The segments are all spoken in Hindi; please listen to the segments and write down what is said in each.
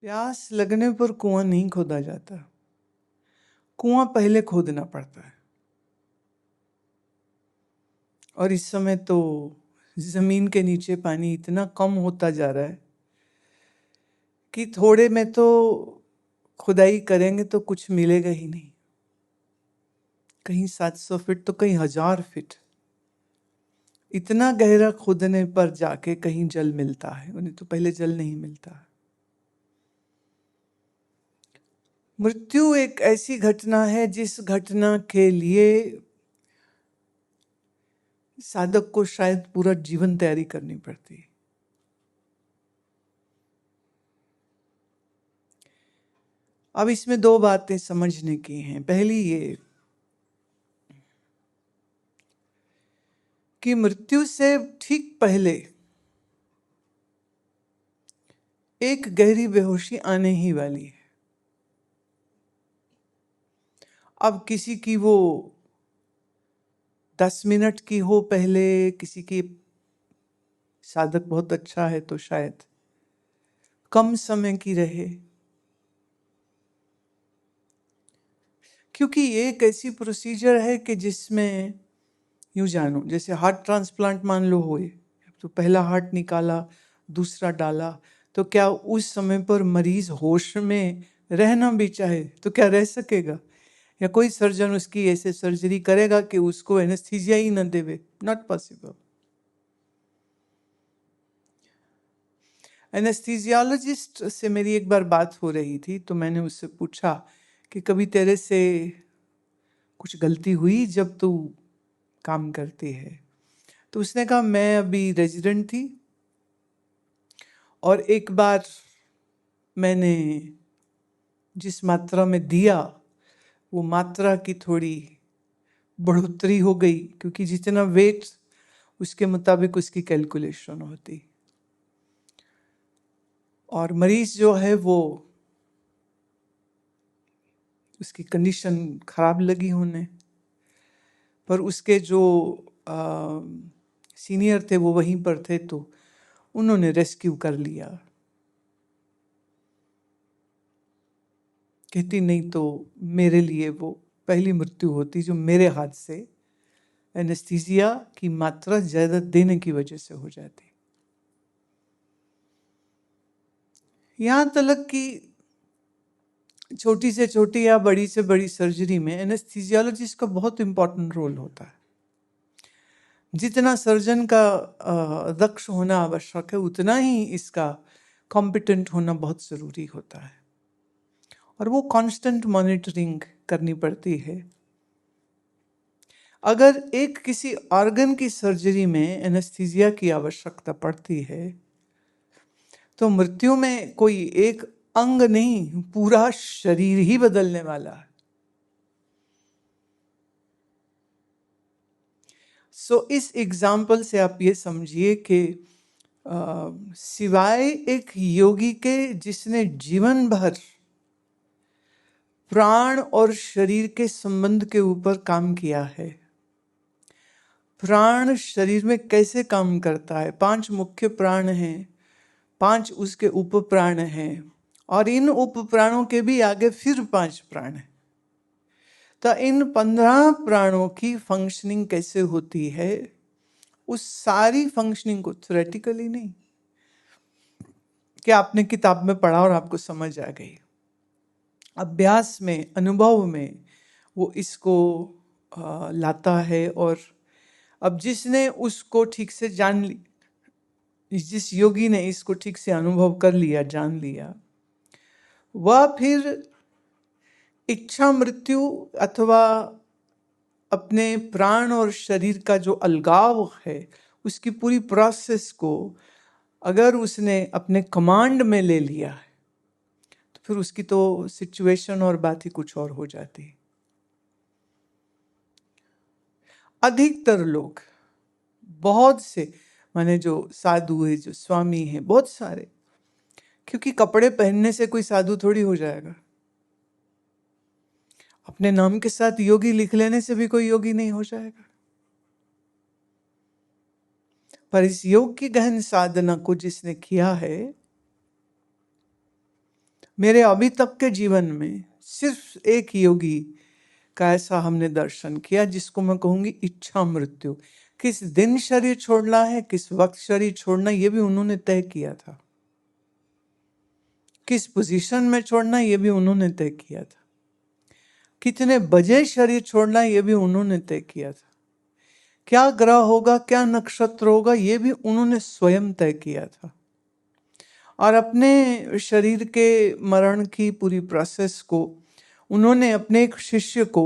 प्यास लगने पर कुआं नहीं खोदा जाता, कुआं पहले खोदना पड़ता है। और इस समय तो जमीन के नीचे पानी इतना कम होता जा रहा है कि थोड़े में तो खुदाई करेंगे तो कुछ मिलेगा ही नहीं। कहीं 700 फीट तो कहीं 1000 फीट, इतना गहरा खोदने पर जाके कहीं जल मिलता है, उन्हें तो पहले जल नहीं मिलता। मृत्यु एक ऐसी घटना है जिस घटना के लिए साधक को शायद पूरा जीवन तैयारी करनी पड़ती है। अब इसमें दो बातें समझने की हैं। पहली ये कि मृत्यु से ठीक पहले एक गहरी बेहोशी आने ही वाली है। अब किसी की वो 10 मिनट की हो पहले, किसी की साधक बहुत अच्छा है तो शायद कम समय की रहे, क्योंकि ये एक ऐसी प्रोसीजर है कि जिसमें यूं जानो जैसे हार्ट ट्रांसप्लांट मान लो हुए, तो पहला हार्ट निकाला, दूसरा डाला, तो क्या उस समय पर मरीज होश में रहना भी चाहे तो क्या रह सकेगा? या कोई सर्जन उसकी ऐसे सर्जरी करेगा कि उसको एनेस्थीसिया ही न देवे? Not possible. एनेस्थीसियोलॉजिस्ट से मेरी एक बार बात हो रही थी, तो मैंने उससे पूछा कि कभी तेरे से कुछ गलती हुई जब तू काम करती है? तो उसने कहा मैं अभी रेजिडेंट थी और एक बार मैंने जिस मात्रा में दिया वो मात्रा की थोड़ी बढ़ोतरी हो गई, क्योंकि जितना वेट उसके मुताबिक उसकी कैलकुलेशन होती, और मरीज जो है वो उसकी कंडीशन खराब लगी होने पर उसके जो सीनियर थे वो वहीं पर थे, तो उन्होंने रेस्क्यू कर लिया। कहती नहीं तो मेरे लिए वो पहली मृत्यु होती जो मेरे हाथ से एनेस्थीसिया की मात्रा ज्यादा देने की वजह से हो जाती। यहां तक कि छोटी से छोटी या बड़ी से बड़ी सर्जरी में एनेस्थीसियोलॉजिस्ट का बहुत इंपॉर्टेंट रोल होता है। जितना सर्जन का दक्ष होना आवश्यक है, उतना ही इसका कॉम्पिटेंट होना बहुत जरूरी होता है, और वो कांस्टेंट मॉनिटरिंग करनी पड़ती है। अगर एक किसी ऑर्गन की सर्जरी में एनेस्थीसिया की आवश्यकता पड़ती है तो मृत्यु में कोई एक अंग नहीं, पूरा शरीर ही बदलने वाला है। इस एग्जाम्पल से आप ये समझिए कि सिवाय एक योगी के जिसने जीवन भर प्राण और शरीर के संबंध के ऊपर काम किया है, प्राण शरीर में कैसे काम करता है, 5 मुख्य प्राण हैं, 5 उसके उप प्राण हैं, और इन उप प्राणों के भी आगे फिर 5 प्राण हैं। तो इन 15 प्राणों की फंक्शनिंग कैसे होती है, उस सारी फंक्शनिंग को थ्योरेटिकली नहीं कि आपने किताब में पढ़ा और आपको समझ आ गई, अभ्यास में, अनुभव में वो इसको लाता है। और अब जिसने उसको ठीक से जान ली, जिस योगी ने इसको ठीक से अनुभव कर लिया, जान लिया, वह फिर इच्छा मृत्यु अथवा अपने प्राण और शरीर का जो अलगाव है उसकी पूरी प्रोसेस को अगर उसने अपने कमांड में ले लिया है तो फिर उसकी तो सिचुएशन और बात ही कुछ और हो जाती। अधिकतर लोग, बहुत से, माने जो साधु है, जो स्वामी है, बहुत सारे, क्योंकि कपड़े पहनने से कोई साधु थोड़ी हो जाएगा, अपने नाम के साथ योगी लिख लेने से भी कोई योगी नहीं हो जाएगा। पर इस योग की गहन साधना को जिसने किया है मेरे अभी तक के जीवन में सिर्फ एक योगी का ऐसा हमने दर्शन किया जिसको मैं कहूंगी इच्छा मृत्यु। किस दिन शरीर छोड़ना है, किस वक्त शरीर छोड़ना, ये भी उन्होंने तय किया था। किस पोजीशन में छोड़ना, ये भी उन्होंने तय किया था। कितने बजे शरीर छोड़ना, ये भी उन्होंने तय किया था। क्या ग्रह होगा, क्या नक्षत्र होगा, ये भी उन्होंने स्वयं तय किया था। और अपने शरीर के मरण की पूरी प्रोसेस को उन्होंने अपने एक शिष्य को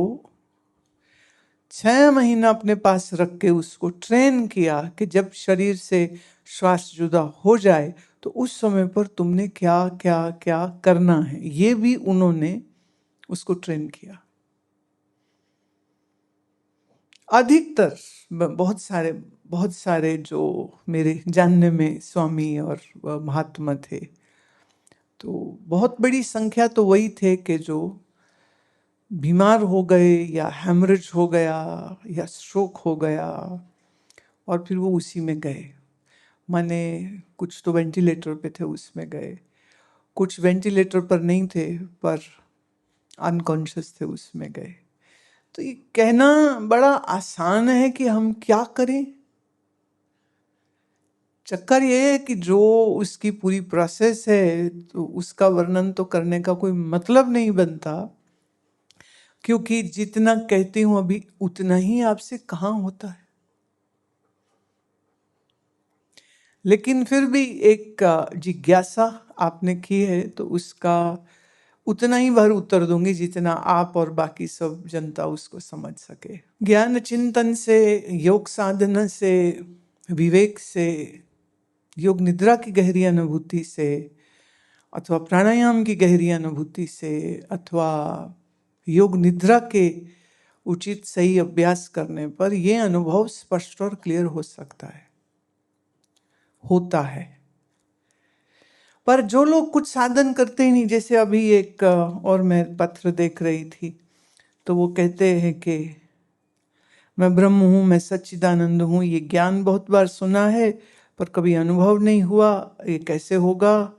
6 महीना अपने पास रख के उसको ट्रेन किया कि जब शरीर से श्वास जुदा हो जाए तो उस समय पर तुमने क्या क्या क्या करना है, ये भी उन्होंने उसको ट्रेन किया। अधिकतर बहुत सारे जो मेरे जानने में स्वामी और महात्मा थे, तो बहुत बड़ी संख्या तो वही थे कि जो बीमार हो गए या हेमरेज हो गया या स्ट्रोक हो गया और फिर वो उसी में गए। माने कुछ तो वेंटिलेटर पे थे, उसमें गए। कुछ वेंटिलेटर पर नहीं थे पर अनकॉन्शियस थे, उसमें गए। तो ये कहना बड़ा आसान है कि हम क्या करें। चक्कर ये है कि जो उसकी पूरी प्रोसेस है तो उसका वर्णन तो करने का कोई मतलब नहीं बनता, क्योंकि जितना कहती हूं अभी उतना ही आपसे कहाँ होता है। लेकिन फिर भी एक जिज्ञासा आपने की है तो उसका उतना ही भर उत्तर दूंगी जितना आप और बाकी सब जनता उसको समझ सके। ज्ञान चिंतन से, योग साधना से, विवेक से, योग निद्रा की गहरी अनुभूति से, अथवा प्राणायाम की गहरी अनुभूति से, अथवा योग निद्रा के उचित सही अभ्यास करने पर यह अनुभव स्पष्ट और क्लियर हो सकता है, होता है। पर जो लोग कुछ साधन करते ही नहीं, जैसे अभी एक और मैं पत्र देख रही थी तो वो कहते हैं कि मैं ब्रह्म हूँ, मैं सच्चिदानंद हूँ, ये ज्ञान बहुत बार सुना है पर कभी अनुभव नहीं हुआ, ये कैसे होगा।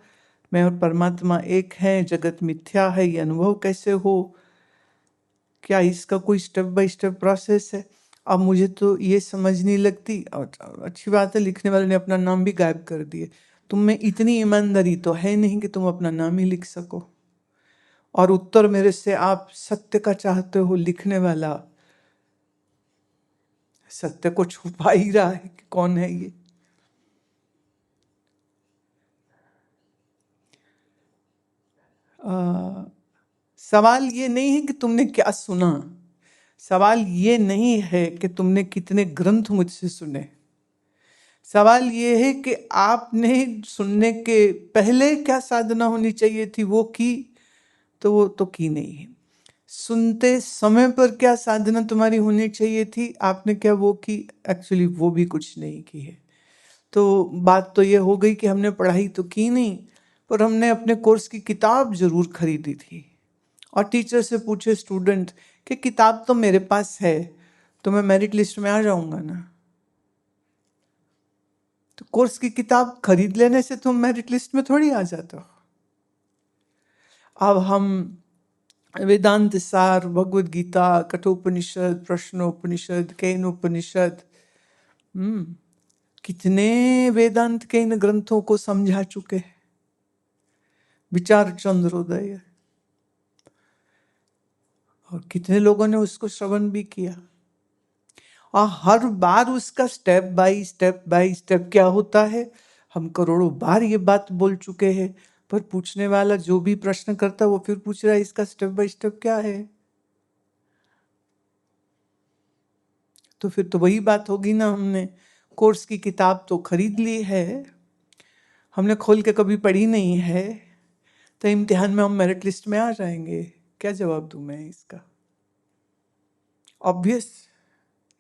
मैं और परमात्मा एक हैं, जगत मिथ्या है, ये अनुभव कैसे हो, क्या इसका कोई स्टेप बाय स्टेप प्रोसेस है। अब मुझे तो ये समझ नहीं लगती। और अच्छी बात है, लिखने वाले ने अपना नाम भी गायब कर दिए। तुम में इतनी ईमानदारी तो है नहीं कि तुम अपना नाम ही लिख सको। और उत्तर मेरे से आप सत्य का चाहते हो, लिखने वाला सत्य को छुपा ही रहा है कि कौन है ये। सवाल ये नहीं है कि तुमने क्या सुना, सवाल ये नहीं है कि तुमने कितने ग्रंथ मुझसे सुने। सवाल ये है कि आपने सुनने के पहले क्या साधना होनी चाहिए थी वो की, तो वो तो की नहीं है। सुनते समय पर क्या साधना तुम्हारी होनी चाहिए थी, आपने क्या वो की, एक्चुअली वो भी कुछ नहीं की है। तो बात तो ये हो गई कि हमने पढ़ाई तो की नहीं, पर हमने अपने कोर्स की किताब जरूर खरीदी थी। और टीचर से पूछे स्टूडेंट कि किताब तो मेरे पास है तो मैं मेरिट लिस्ट में आ जाऊंगा ना। तो कोर्स की किताब खरीद लेने से तुम मेरिट लिस्ट में थोड़ी आ जाते हो। अब हम वेदांत सार, भगवद गीता, कठोपनिषद, प्रश्नोपनिषद, केनोपनिषद, कितने वेदांत के इन ग्रंथों को समझा चुके हैं। विचार चंद्रोदय, और कितने लोगों ने उसको श्रवण भी किया। और हर बार उसका स्टेप बाय स्टेप क्या होता है, हम करोड़ों बार ये बात बोल चुके हैं, पर पूछने वाला जो भी प्रश्न करता है वो फिर पूछ रहा है इसका स्टेप बाय स्टेप क्या है। तो फिर तो वही बात होगी ना, हमने कोर्स की किताब तो खरीद ली है, हमने खोल के कभी पढ़ी नहीं है, तो इम्तिहान में हम मेरिट लिस्ट में आ जाएंगे। क्या जवाब दूं मैं इसका? ऑब्वियस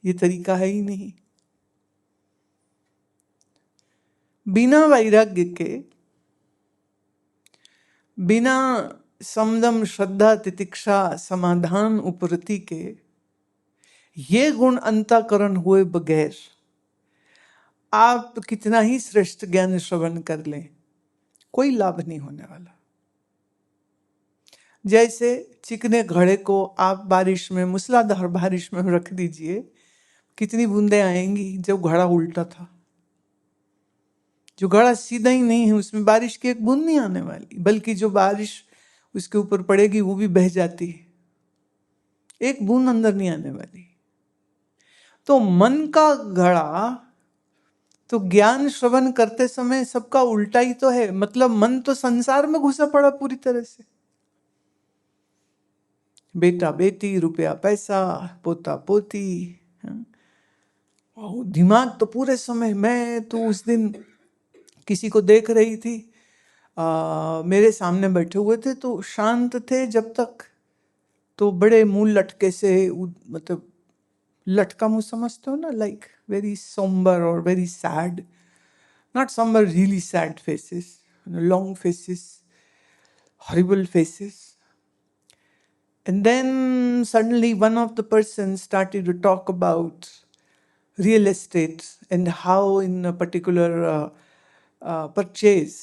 ये तरीका है ही नहीं। बिना वैराग्य के, बिना समदम श्रद्धा तितिक्षा समाधान उपरति के, ये गुण अंतःकरण हुए बगैर आप कितना ही श्रेष्ठ ज्ञान श्रवण कर लें, कोई लाभ नहीं होने वाला। जैसे चिकने घड़े को आप बारिश में, मूसलाधार बारिश में रख दीजिए, कितनी बूंदें आएंगी। जब घड़ा उल्टा था, जो घड़ा सीधा ही नहीं है उसमें बारिश की एक बूंद नहीं आने वाली, बल्कि जो बारिश उसके ऊपर पड़ेगी वो भी बह जाती है, एक बूंद अंदर नहीं आने वाली। तो मन का घड़ा तो ज्ञान श्रवण करते समय सबका उल्टा ही तो है। मतलब मन तो संसार में घुसा पड़ा पूरी तरह से, बेटा बेटी, रुपया पैसा, पोता पोती। दिमाग तो पूरे समय, मैं तो उस दिन किसी को देख रही थी, मेरे सामने बैठे हुए थे तो शांत थे जब तक, तो बड़े मुंह लटके से, मतलब लटका मुंह समझते हो ना, लाइक वेरी सोम्बर और very sad, not sombre, really sad faces, long faces, horrible faces. And then suddenly one of the persons started to talk about real estate and how in a particular purchase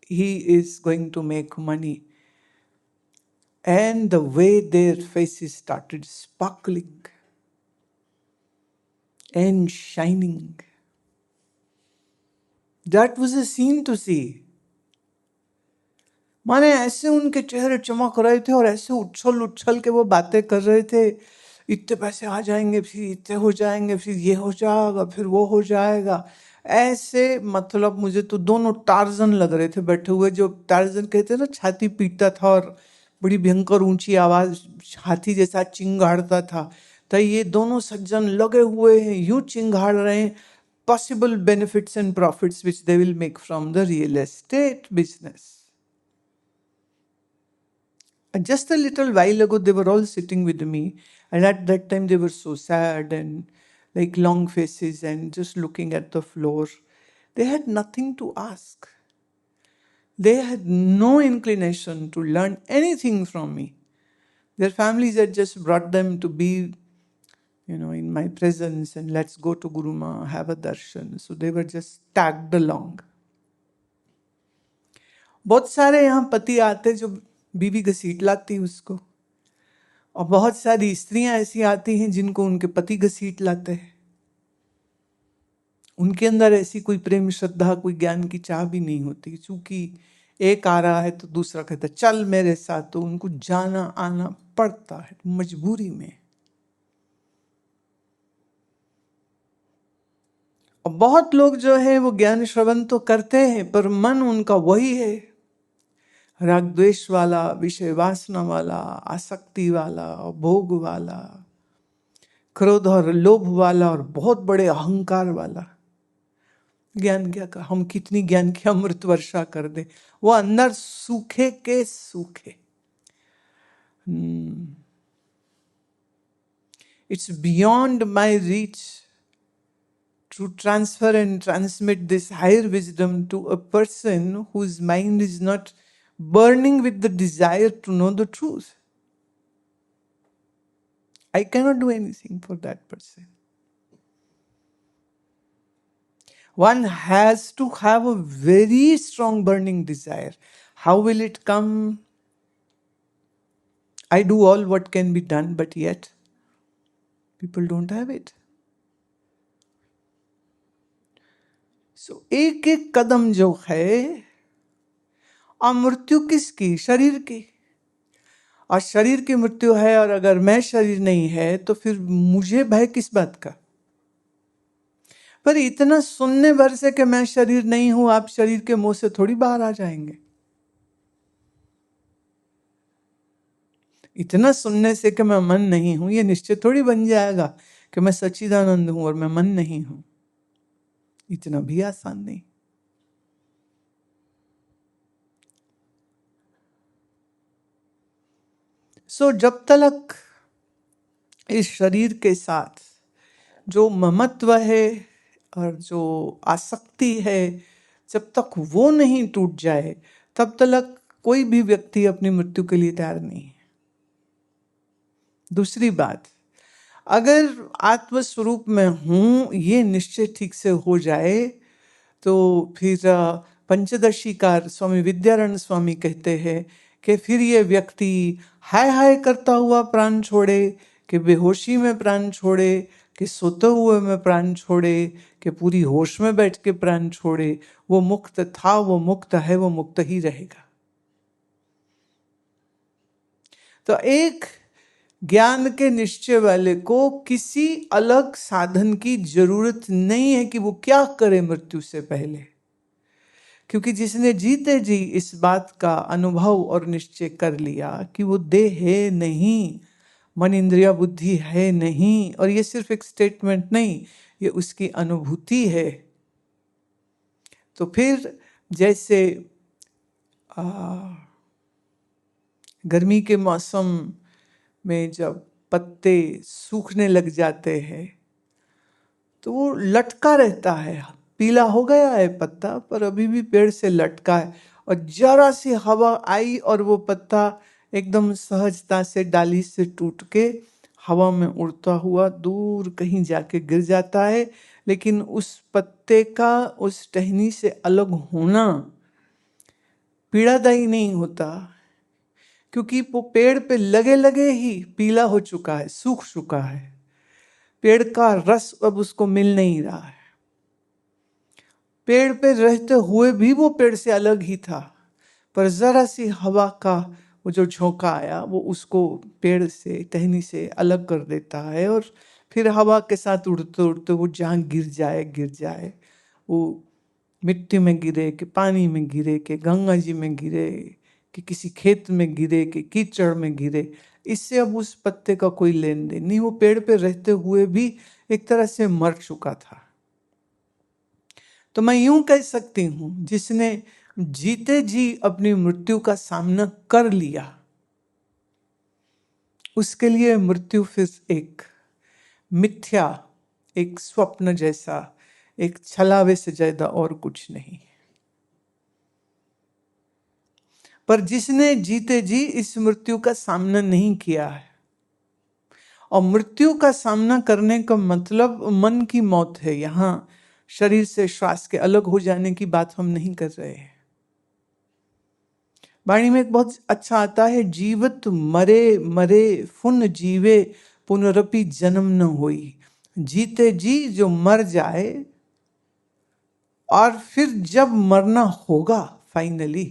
he is going to make money. And the way their faces started sparkling and shining. That was a scene to see. माने ऐसे उनके चेहरे चमक रहे थे और ऐसे उछल उछल के वो बातें कर रहे थे, इतने पैसे आ जाएंगे, फिर इतने हो जाएंगे, फिर ये हो जाएगा, फिर वो हो जाएगा, ऐसे। मतलब मुझे तो दोनों टार्जन लग रहे थे बैठे हुए। जो टार्जन कहते हैं ना, छाती पीटता था और बड़ी भयंकर ऊंची आवाज, हाथी जैसा चिंगाड़ता था, तो ये दोनों सज्जन लगे हुए हैं, यूं चिंगाड़ रहे हैं possible benefits and profits which they will make from the real estate business. And just a little while ago, they were all sitting with me, and at that time they were so sad and like long faces and just looking at the floor. They had nothing to ask. They had no inclination to learn anything from me. Their families had just brought them to be, in my presence, and let's go to Guruma, have a darshan. So they were just tagged along. बहुत सारे यहाँ पति आते जो बीवी घसीट लाती उसको, और बहुत सारी स्त्रियां ऐसी आती हैं जिनको उनके पति घसीट लाते हैं। उनके अंदर ऐसी कोई प्रेम, श्रद्धा, कोई ज्ञान की चाह भी नहीं होती। चूंकि एक आ रहा है तो दूसरा कहता है चल मेरे साथ, तो उनको जाना आना पड़ता है मजबूरी में। और बहुत लोग जो है वो ज्ञान श्रवण तो करते हैं, पर मन उनका वही है, राग द्वेष वाला, विषय वासना वाला, आसक्ति वाला, भोग वाला, क्रोध और लोभ वाला, और बहुत बड़े अहंकार वाला। ज्ञान क्या का, हम कितनी ज्ञान की अमृत वर्षा कर दे, वो अंदर सूखे के सूखे। It's beyond my reach to transfer and transmit this higher wisdom to a person whose mind is not burning with the desire to know the truth. I cannot do anything for that person. One has to have a very strong burning desire. How will it come? I do all what can be done, but yet people don't have it. So एक एक कदम जो है, और मृत्यु किसकी? शरीर की। और शरीर की मृत्यु है, और अगर मैं शरीर नहीं है तो फिर मुझे भय किस बात का? पर इतना सुनने भर से कि मैं शरीर नहीं हूं, आप शरीर के मुंह से थोड़ी बाहर आ जाएंगे। इतना सुनने से कि मैं मन नहीं हूं, ये निश्चय थोड़ी बन जाएगा कि मैं सच्चिदानंद हूं और मैं मन नहीं हूं। इतना भी आसान नहीं। सो जब तक इस शरीर के साथ जो ममत्व है और जो आसक्ति है, जब तक वो नहीं टूट जाए, तब तक कोई भी व्यक्ति अपनी मृत्यु के लिए तैयार नहीं है। दूसरी बात, अगर आत्मस्वरूप में हूं ये निश्चय ठीक से हो जाए, तो फिर पंचदशीकार स्वामी विद्यारण्य स्वामी कहते हैं कि फिर ये व्यक्ति हाय हाय करता हुआ प्राण छोड़े, कि बेहोशी में प्राण छोड़े, कि सोते हुए में प्राण छोड़े, कि पूरी होश में बैठ के प्राण छोड़े, वो मुक्त था, वो मुक्त है, वो मुक्त ही रहेगा। तो एक ज्ञान के निश्चय वाले को किसी अलग साधन की जरूरत नहीं है कि वो क्या करे मृत्यु से पहले, क्योंकि जिसने जीते जी इस बात का अनुभव और निश्चय कर लिया कि वो देह है नहीं, मन इंद्रिया बुद्धि है नहीं, और ये सिर्फ एक स्टेटमेंट नहीं, ये उसकी अनुभूति है। तो फिर जैसे गर्मी के मौसम में जब पत्ते सूखने लग जाते हैं तो वो लटका रहता है, पीला हो गया है पत्ता पर अभी भी पेड़ से लटका है, और जरा सी हवा आई और वो पत्ता एकदम सहजता से डाली से टूट के हवा में उड़ता हुआ दूर कहीं जाके गिर जाता है। लेकिन उस पत्ते का उस टहनी से अलग होना पीड़ादायी नहीं होता, क्योंकि वो पेड़ पे लगे लगे ही पीला हो चुका है, सूख चुका है, पेड़ का रस अब उसको मिल नहीं रहा है। पेड़ पे रहते हुए भी वो पेड़ से अलग ही था, पर जरा सी हवा का वो जो झोंका आया वो उसको पेड़ से टहनी से अलग कर देता है, और फिर हवा के साथ उड़ते उड़ते वो जहाँ गिर जाए, वो मिट्टी में गिरे, कि पानी में गिरे, कि गंगा जी में गिरे, कि किसी खेत में गिरे, कि कीचड़ में गिरे, इससे अब उस पत्ते का कोई लेन देन नहीं। वो पेड़ पे रहते हुए भी एक तरह से मर चुका था। तो मैं यूं कह सकती हूं, जिसने जीते जी अपनी मृत्यु का सामना कर लिया, उसके लिए मृत्यु फिर एक मिथ्या, एक स्वप्न जैसा, एक छलावे से ज्यादा और कुछ नहीं। पर जिसने जीते जी इस मृत्यु का सामना नहीं किया है, और मृत्यु का सामना करने का मतलब मन की मौत है, यहां शरीर से श्वास के अलग हो जाने की बात हम नहीं कर रहे हैं। वाणी में एक बहुत अच्छा आता है, जीवत मरे मरे फुन जीवे पुनरपि जन्म न होई। जीते जी जो मर जाए और फिर जब मरना होगा फाइनली,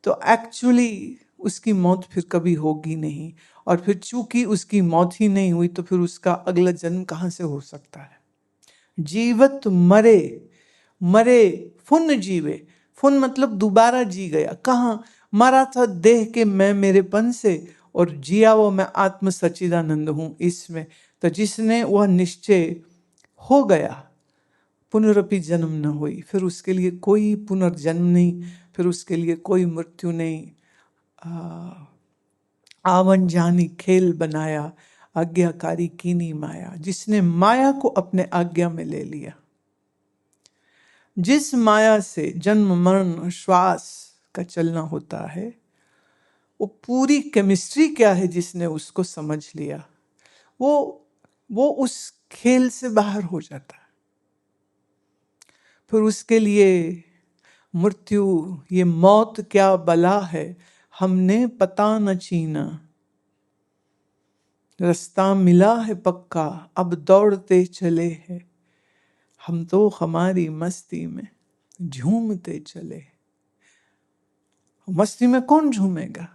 तो एक्चुअली उसकी मौत फिर कभी होगी नहीं, और फिर चूंकि उसकी मौत ही नहीं हुई तो फिर उसका अगला जन्म कहां से हो सकता है। जीवत मरे मरे फुन जीवे, फुन मतलब दोबारा जी गया। कहाँ मरा था? देह के मैं मेरेपन से, और जिया वो मैं आत्म सच्चिदानंद हूं इसमें। तो जिसने वह निश्चय हो गया, पुनरपि जन्म न हुई, फिर उसके लिए कोई पुनर्जन्म नहीं, फिर उसके लिए कोई मृत्यु नहीं। आवन जानी खेल बनाया, आज्ञाकारी कीनी माया। जिसने माया को अपने आज्ञा में ले लिया, जिस माया से जन्म मरण श्वास का चलना होता है, वो पूरी केमिस्ट्री क्या है जिसने उसको समझ लिया, वो उस खेल से बाहर हो जाता है। फिर उसके लिए मृत्यु, ये मौत क्या बला है, हमने पता न चीना। रास्ता मिला है पक्का, अब दौड़ते चले हैं, हम तो हमारी मस्ती में झूमते चले। मस्ती में कौन झूमेगा?